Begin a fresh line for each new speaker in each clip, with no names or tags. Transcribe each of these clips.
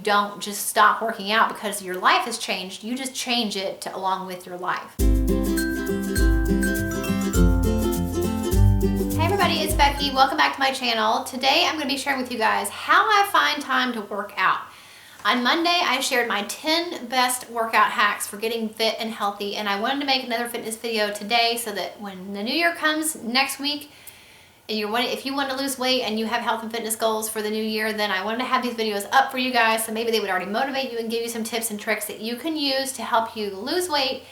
don't just stop working out because your life has changed. You just change it along with your life. Hey everybody, it's Becky. Welcome back to my channel. Today I'm going to be sharing with you guys how I find time to work out. On Monday, I shared my 10 best workout hacks for getting fit and healthy, and I wanted to make another fitness video today so that when the new year comes next week, and if you want to lose weight and you have health and fitness goals for the new year, then I wanted to have these videos up for you guys so maybe they would already motivate you and give you some tips and tricks that you can use to help you lose weight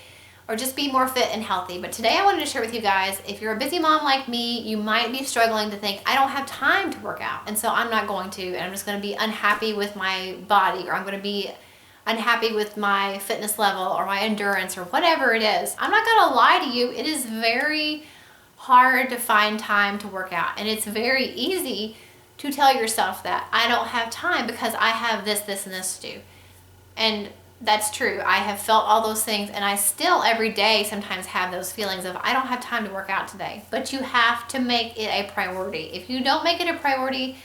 or just be more fit and healthy. But today I wanted to share with you guys, if you're a busy mom like me, you might be struggling to think, I don't have time to work out, and so I'm not going to, and I'm just going to be unhappy with my body, or I'm going to be unhappy with my fitness level or my endurance or whatever it is. I'm not going to lie to you, it is very hard to find time to work out, and it's very easy to tell yourself that I don't have time because I have this, this, and this to do. And that's true. I have felt all those things, and I still every day sometimes have those feelings of I don't have time to work out today. But you have to make it a priority. If you don't make it a priority,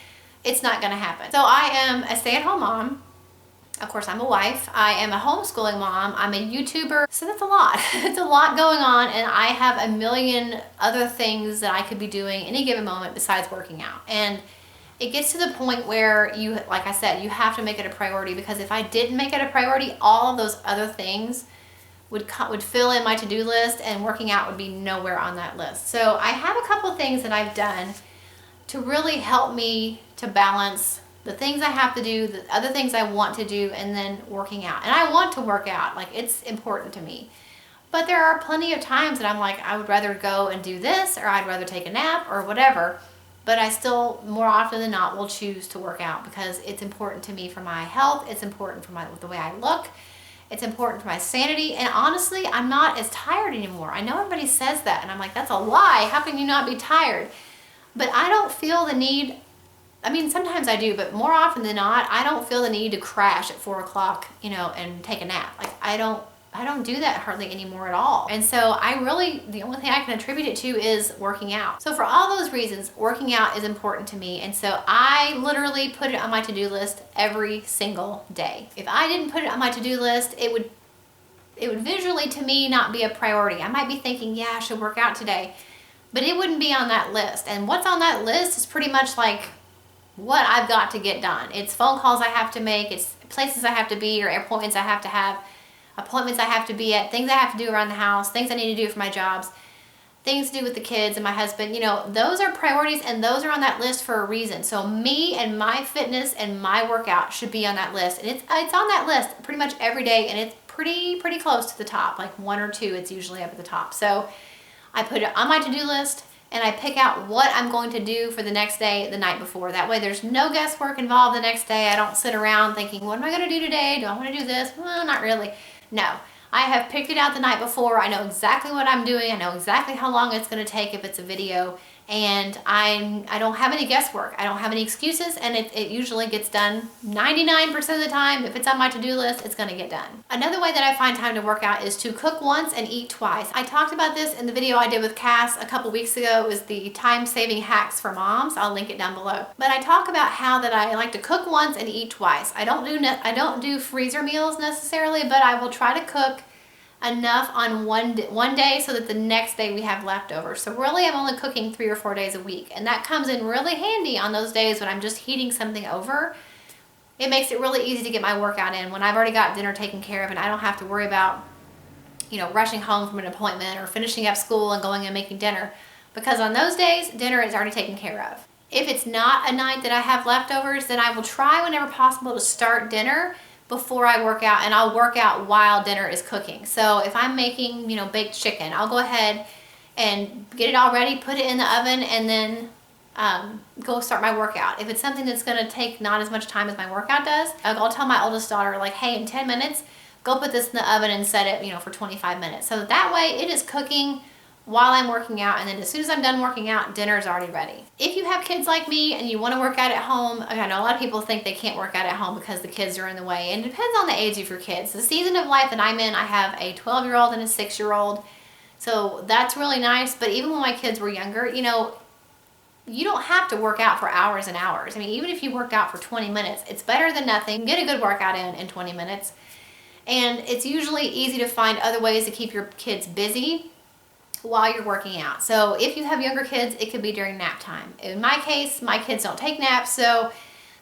it's not going to happen. So I am a stay-at-home mom. Of course, I'm a wife. I am a homeschooling mom. I'm a YouTuber. So that's a lot. It's a lot going on, and I have a million other things that I could be doing any given moment besides working out. And it gets to the point where you, like I said, you have to make it a priority, because if I didn't make it a priority, all of those other things would fill in my to-do list, and working out would be nowhere on that list. So I have a couple things that I've done to really help me to balance the things I have to do, the other things I want to do, and then working out. And I want to work out, like it's important to me. But there are plenty of times that I'm like, I would rather go and do this, or I'd rather take a nap or whatever. But I still, more often than not, will choose to work out because it's important to me for my health. It's important for the way I look. It's important for my sanity. And honestly, I'm not as tired anymore. I know everybody says that, and I'm like, that's a lie. How can you not be tired? But I don't feel the need. I mean, sometimes I do, but more often than not, I don't feel the need to crash at 4 o'clock, and take a nap. Like I don't do that hardly anymore at all. And so the only thing I can attribute it to is working out. So for all those reasons, working out is important to me. And so I literally put it on my to-do list every single day. If I didn't put it on my to-do list, it would visually to me not be a priority. I might be thinking, yeah, I should work out today, but it wouldn't be on that list. And what's on that list is pretty much like what I've got to get done. It's phone calls I have to make, it's places I have to be, or appointments I have to have, appointments I have to be at, things I have to do around the house, things I need to do for my jobs, things to do with the kids and my husband. Those are priorities, and those are on that list for a reason. So me and my fitness and my workout should be on that list. And it's on that list pretty much every day, and it's pretty close to the top, like 1 or 2, it's usually up at the top. So I put it on my to-do list, and I pick out what I'm going to do for the next day the night before. That way there's no guesswork involved the next day. I don't sit around thinking, what am I going to do today? Do I want to do this? Well, not really. No, I have picked it out the night before. I know exactly what I'm doing. I know exactly how long it's going to take if it's a video, and I don't have any guesswork. I don't have any excuses, and it usually gets done 99% of the time. If it's on my to-do list, it's going to get done. Another way that I find time to work out is to cook once and eat twice. I talked about this in the video I did with Cass a couple weeks ago. It was the time-saving hacks for moms. I'll link it down below. But I talk about how that I like to cook once and eat twice. I don't do freezer meals necessarily, but I will try to cook enough on one day so that the next day we have leftovers. So really I'm only cooking 3 or 4 days a week, and that comes in really handy on those days when I'm just heating something over. It makes it really easy to get my workout in when I've already got dinner taken care of, and I don't have to worry about rushing home from an appointment or finishing up school and going and making dinner, because on those days dinner is already taken care of. If it's not a night that I have leftovers, then I will try whenever possible to start dinner before I work out, and I'll work out while dinner is cooking. So if I'm making, baked chicken, I'll go ahead and get it all ready, put it in the oven, and then go start my workout. If it's something that's going to take not as much time as my workout does, I'll tell my oldest daughter, like, hey, in 10 minutes, go put this in the oven and set it, for 25 minutes. So that way it is cooking while I'm working out, and then as soon as I'm done working out, dinner is already ready. If you have kids like me and you want to work out at home, I know a lot of people think they can't work out at home because the kids are in the way, and it depends on the age of your kids. The season of life that I'm in, I have a 12-year-old and a 6-year-old, so that's really nice. But even when my kids were younger, you don't have to work out for hours and hours. I mean, even if you worked out for 20 minutes, it's better than nothing. Get a good workout in 20 minutes. And it's usually easy to find other ways to keep your kids busy while you're working out. So if you have younger kids, it could be during nap time. In my case, my kids don't take naps, so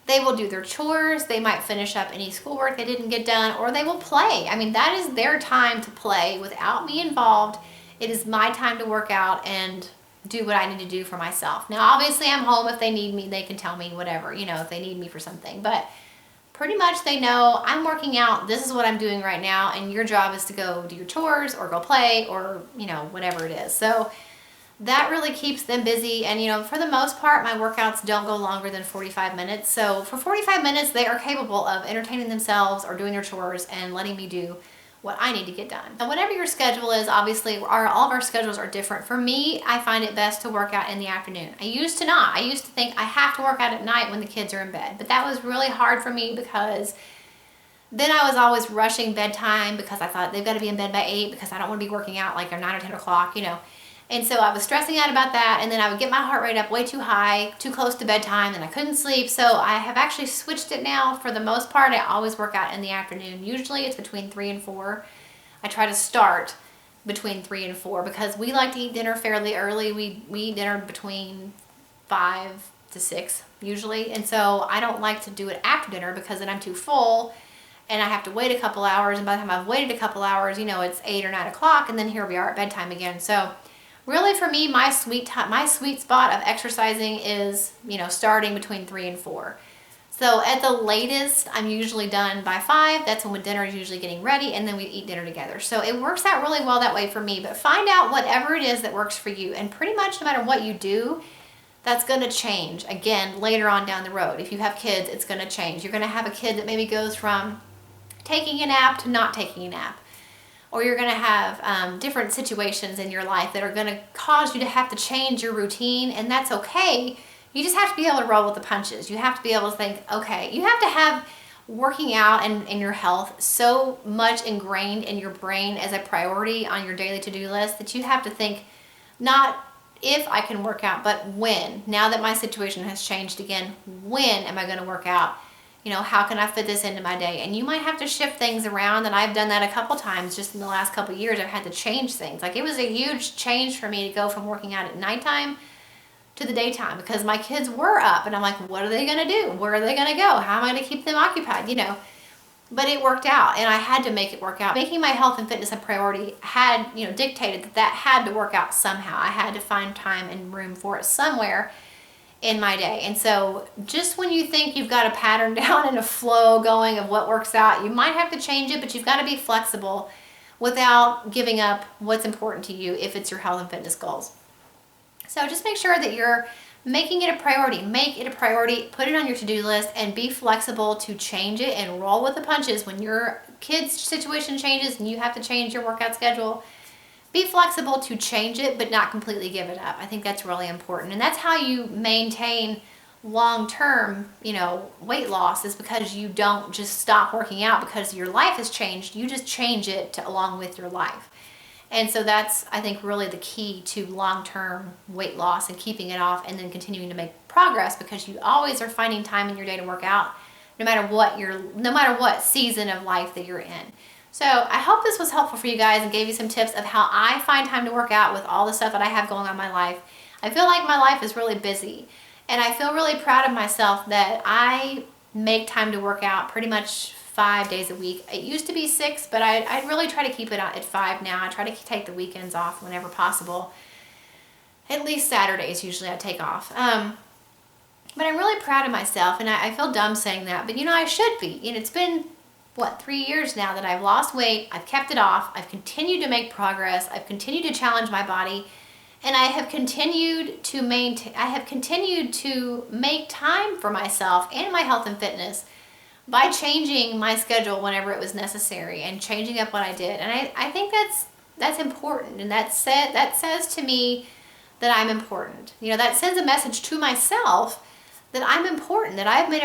they will do their chores. They might finish up any schoolwork they didn't get done, or they will play. I mean, that is their time to play without me involved. It is my time to work out and do what I need to do for myself. Now, obviously, I'm home. If they need me, they can tell me whatever, you know, if they need me for something. But pretty much they know I'm working out. This is what I'm doing right now, and your job is to go do your chores or go play or, you know, whatever it is. So that really keeps them busy. And, you know, for the most part, my workouts don't go longer than 45 minutes. So for 45 minutes, they are capable of entertaining themselves or doing their chores and letting me do what I need to get done. And whatever your schedule is, obviously, all of our schedules are different. For me, I find it best to work out in the afternoon. I used to not. I used to think I have to work out at night when the kids are in bed. But that was really hard for me because then I was always rushing bedtime because I thought they've got to be in bed by 8 because I don't want to be working out like they're 9 or 10 o'clock, you know. And so I was stressing out about that, and then I would get my heart rate up way too high, too close to bedtime, and I couldn't sleep. So I have actually switched it now. For the most part, I always work out in the afternoon. Usually it's between 3 and 4. I try to start between 3 and 4 because we like to eat dinner fairly early. We eat dinner between 5 to 6 usually, and so I don't like to do it after dinner because then I'm too full and I have to wait a couple hours, and by the time I've waited a couple hours, you know, it's 8 or 9 o'clock, and then here we are at bedtime again. So really, for me, my sweet spot of exercising is, you know, starting between 3 and 4. So at the latest, I'm usually done by 5. That's when dinner is usually getting ready, and then we eat dinner together. So it works out really well that way for me. But find out whatever it is that works for you, and pretty much no matter what you do, that's going to change again later on down the road. If you have kids, it's going to change. You're going to have a kid that maybe goes from taking a nap to not taking a nap. Or you're going to have different situations in your life that are going to cause you to have to change your routine, and that's okay. You just have to be able to roll with the punches. You have to be able to think, okay, you have to have working out and your health so much ingrained in your brain as a priority on your daily to-do list that you have to think not if I can work out, but when. Now that my situation has changed again, when am I going to work out? You know, how can I fit this into my day? And you might have to shift things around, and I've done that a couple times just in the last couple of years. I've had to change things. Like, it was a huge change for me to go from working out at nighttime to the daytime because my kids were up, and I'm like, what are they going to do? Where are they going to go? How am I going to keep them occupied? You know, but it worked out, and I had to make it work out. Making my health and fitness a priority had, you know, dictated that had to work out somehow. I had to find time and room for it somewhere in my day. And so just when you think you've got a pattern down and a flow going of what works out, you might have to change it, but you've got to be flexible without giving up what's important to you if it's your health and fitness goals. So just make sure that you're making it a priority. Make it a priority, put it on your to-do list, and be flexible to change it and roll with the punches. When your kid's situation changes and you have to change your workout schedule, be flexible to change it, but not completely give it up. I think that's really important. And that's how you maintain long-term, you know, weight loss, is because you don't just stop working out because your life has changed. You just change it along with your life. And so that's, I think, really the key to long-term weight loss and keeping it off and then continuing to make progress, because you always are finding time in your day to work out no matter what season of life that you're in. So I hope this was helpful for you guys and gave you some tips of how I find time to work out with all the stuff that I have going on in my life. I feel like my life is really busy, and I feel really proud of myself that I make time to work out pretty much 5 days a week. It used to be 6, but I really try to keep it at 5 now. I try to take the weekends off whenever possible. At least Saturdays usually I take off. But I'm really proud of myself, and I feel dumb saying that, but you know, I should be. And it's been 3 years now that I've lost weight. I've kept it off. I've continued to make progress. I've continued to challenge my body, and I have continued to make time for myself and my health and fitness by changing my schedule whenever it was necessary and changing up what I did. And I think that's important, and that says to me that I'm important. You know, that sends a message to myself that I'm important, that I've made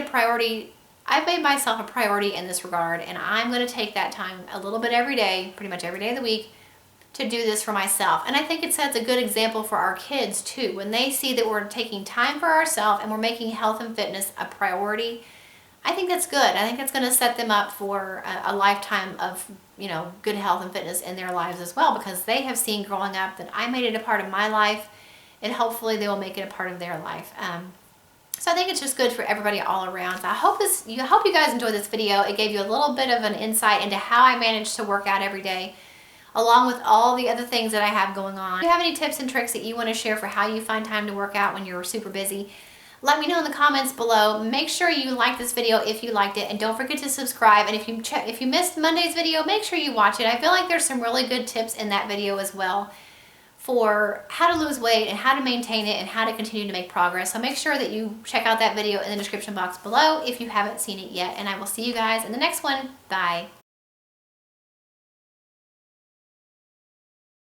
myself a priority in this regard, and I'm going to take that time a little bit every day, pretty much every day of the week, to do this for myself. And I think it sets a good example for our kids too. When they see that we're taking time for ourselves and we're making health and fitness a priority, I think that's good. I think it's going to set them up for a lifetime of, you know, good health and fitness in their lives as well, because they have seen growing up that I made it a part of my life, and hopefully they will make it a part of their life. So I think it's just good for everybody all around. So I hope you guys enjoyed this video. It gave you a little bit of an insight into how I manage to work out every day, along with all the other things that I have going on. If you have any tips and tricks that you want to share for how you find time to work out when you're super busy, let me know in the comments below. Make sure you like this video if you liked it, and don't forget to subscribe. And if you missed Monday's video, make sure you watch it. I feel like there's some really good tips in that video as well for how to lose weight and how to maintain it and how to continue to make progress. So make sure that you check out that video in the description box below if you haven't seen it yet. And I will see you guys in the next one. Bye.